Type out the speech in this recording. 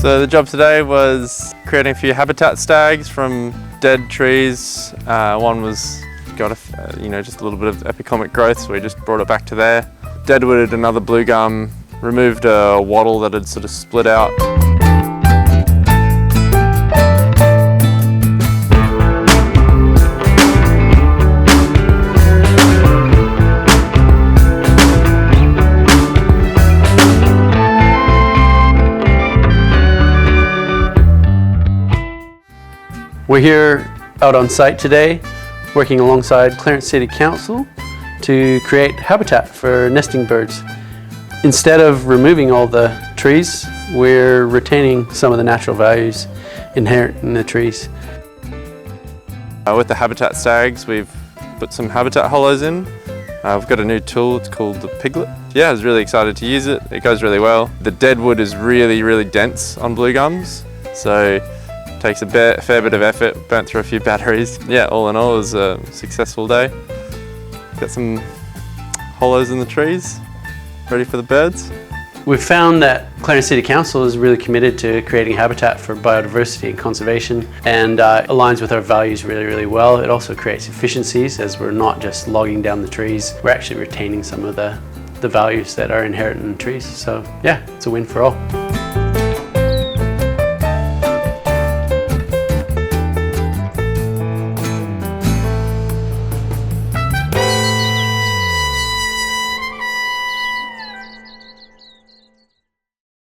So the job today was creating a few habitat stags from dead trees. One was got just a little bit of epicomic growth, so we just brought it back to there. Deadwooded another blue gum, removed a wattle that had sort of split out. We're here out on site today, working alongside Clarence City Council to create habitat for nesting birds. Instead of removing all the trees, we're retaining some of the natural values inherent in the trees. With the habitat stags, we've put some habitat hollows in. We've got a new tool, it's called the Piglet. Yeah, I was really excited to use it. It goes really well. The dead wood is really dense on blue gums, so takes a fair bit of effort, burnt through a few batteries. Yeah, all in all, it was a successful day. Got some hollows in the trees, ready for the birds. We've found that Clarence City Council is really committed to creating habitat for biodiversity and conservation, and aligns with our values really well. It also creates efficiencies, as we're not just logging down the trees, we're actually retaining some of the values that are inherent in the trees. So yeah, it's a win for all.